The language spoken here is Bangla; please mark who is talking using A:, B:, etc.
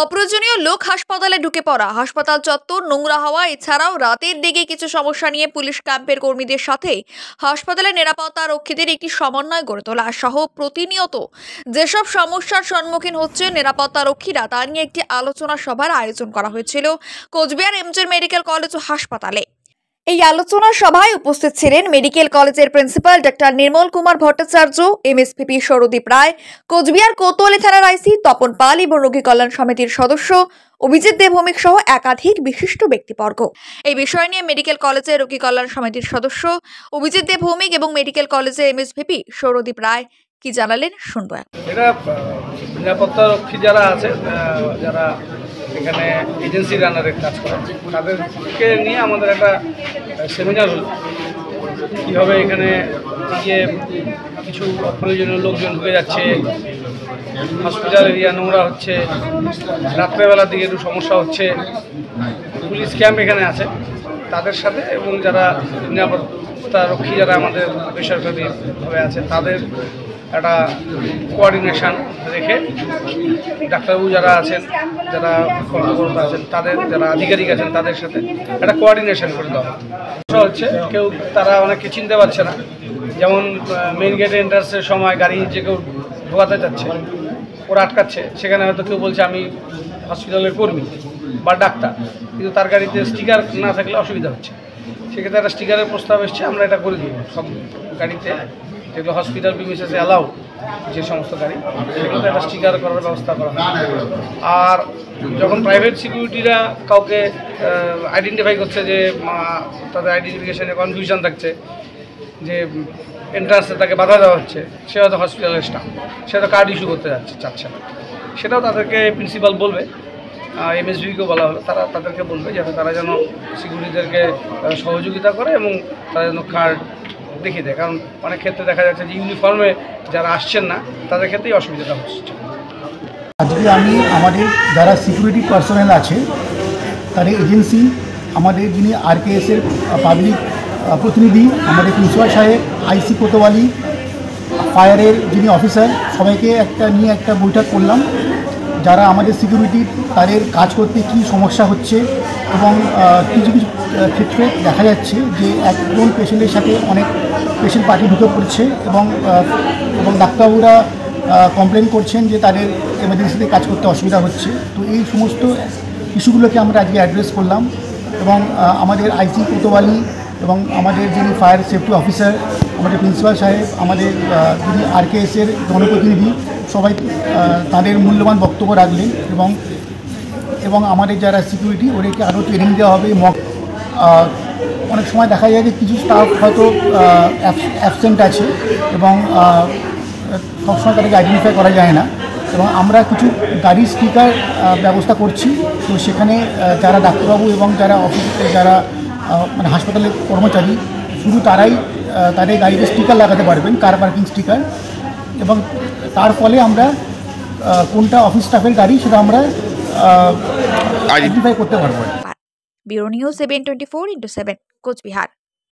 A: অপ্রয়োজনীয় লোক হাসপাতালে ঢুকে পড়া, হাসপাতাল চত্বর নোংরা হওয়া, এছাড়াও রাতের দিকে কিছু সমস্যা নিয়ে পুলিশ ক্যাম্পের কর্মীদের সাথে হাসপাতালের নিরাপত্তা রক্ষীদের একটি সমন্বয় গড়ে তোলা সহ প্রতিনিয়ত যেসব সমস্যার সম্মুখীন হচ্ছে নিরাপত্তা রক্ষীরা তা নিয়ে একটি আলোচনা সভার আয়োজন করা হয়েছিল কোচবিহার এমজে মেডিকেল কলেজ ও হাসপাতালে। এই আলোচনা সভায় উপস্থিত ছিলেন মেডিকেল কলেজের প্রিন্সিপাল ডক্টর নির্মল কুমার ভট্টাচার্য, এমএসপিপি সৌরদীপ রায়, কোচবিহার কোতোয়ালি থানার আইসি তপন পাল এবং রোগী কল্যাণ সমিতির সদস্য অভিজিৎ দেবভৌমিক সহ একাধিক বিশিষ্ট ব্যক্তিবর্গ। এই বিষয় নিয়ে মেডিকেল কলেজের রোগী কল্যাণ সমিতির সদস্য অভিজিৎ দেবভৌমিক এবং মেডিকেল কলেজের এমএসপিপি সৌরদীপ রায় কি জানালেন শুনবো।
B: এটা নিরাপত্তা রক্ষী যারা আছে, যারা এখানে এজেন্সি রানারের কাজ করে, তাদেরকে নিয়ে আমাদের একটা সেমিনার হল কীভাবে এখানে গিয়ে কিছু অপ্রয়োজনীয় লোকজন ঢুকে যাচ্ছে, হসপিটাল এরিয়া নোংরা হচ্ছে, রাত্রেবেলার দিকে একটু সমস্যা হচ্ছে। পুলিশ ক্যাম্প এখানে আছে তাদের সাথে, এবং যারা নিরাপত্তা রক্ষী যারা আমাদের বেসরকারিভাবে আছে তাদের একটা কোঅর্ডিনেশন রেখে ডাক্তারবাবু যারা আছেন, যারা কর্মকর্তা আছেন, তাদের যারা আধিকারিক আছেন তাদের সাথে একটা কোঅর্ডিনেশন করে দেওয়া হচ্ছে। কেউ তারা অনেকে চিনতে পারছে না, যেমন মেইন গেটে এন্ট্রান্সের সময় গাড়ি যে কেউ ঢোকাতে যাচ্ছে, ওরা আটকাচ্ছে, সেখানে হয়তো কেউ বলছে আমি হসপিটালের কর্মী বা ডাক্তার, কিন্তু তার গাড়িতে স্টিকার না থাকলে অসুবিধা হচ্ছে। সেক্ষেত্রে একটা স্টিকারের প্রস্তাব এসছে, আমরা এটা করে দিব সব গাড়িতে, যেগুলো হসপিটাল প্রিমিসেসে অ্যালাউ যে সমস্ত গাড়ি, সেগুলোতে একটা স্টিকার করার ব্যবস্থা করা হয়। আর যখন প্রাইভেট সিকিউরিটিরা কাউকে আইডেন্টিফাই করছে যে তাদের আইডেন্টিফিকেশানে কনফিউশন থাকছে, যে এন্ট্রান্সে তাকে বাধা দেওয়া হচ্ছে, সে হয়তো হসপিটালের স্টাফ, সে হয়তো কার্ড ইস্যু করতে চাচ্ছে না, সেটাও তাদেরকে প্রিন্সিপাল বলবে, এমএসবিকেও বলা হলো, তাদেরকে বলবে যাতে তারা যেন সিকিউরিটিদেরকে সহযোগিতা করে এবং তারা যেন কার্ড দেখিয়ে দেয়। কারণ অনেক ক্ষেত্রে দেখা যাচ্ছে যে ইউনিফর্মে যারা আসছেন না তাদের ক্ষেত্রেই অসুবিধাটা হচ্ছে।
C: আজকে আমি আমাদের যারা সিকিউরিটি পার্সোনেল আছে তাদের এজেন্সি, আমাদের যিনি আরকেএসের পাবলিক প্রতিনিধি, আমাদের প্রিন্সিপাল সাহেব, আইসি কোতোয়ালি, ফায়ারের যিনি অফিসার, সবাইকে নিয়ে একটা বৈঠক করলাম। যারা আমাদের সিকিউরিটি তাদের কাজ করতে কী সমস্যা হচ্ছে, এবং কিছু কিছু ক্ষেত্রে দেখা যাচ্ছে যে একজন পেশেন্টের সাথে অনেক পেশেন্ট পার্টি ঢুকে পড়ছে, এবং ডাক্তারবাবুরা কমপ্লেন করছেন যে তাদের এমার্জেন্সিতে কাজ করতে অসুবিধা হচ্ছে। তো এই সমস্ত ইস্যুগুলোকে আমরা আজকে অ্যাড্রেস করলাম, এবং আমাদের আইসি কোতোয়ালি এবং আমাদের যিনি ফায়ার সেফটি অফিসার, আমাদের প্রিন্সিপাল সাহেব, আমাদের যিনি আরকেএসের জনপ্রতিনিধি, সবাই তাদের মূল্যবান বক্তব্য রাখলেন। এবং আমাদের যারা সিকিউরিটি ওদেরকে আরও ট্রেনিং দেওয়া হবে। অনেক সময় দেখা যায় যে কিছু স্টাফ হয়তো অ্যাবসেন্ট আছে, এবং সবসময় তাদেরকে আইডেন্টিফাই করা যায় না, এবং আমরা কিছু গাড়ির স্টিকার ব্যবস্থা করছি। তো সেখানে যারা ডাক্তারবাবু এবং যারা মানে হাসপাতালের কর্মচারী, শুধু তারাই তাদের গাড়িতে স্টিকার লাগাতে পারবেন, কার পার্কিং স্টিকার, এবং তার ফলে আমরা কোনটা অফিস স্টাফের গাড়ি সেটা আমরা আইডেন্টিফাই করতে পারবো।
A: Bureau news 7/24/7 Cooch Behar.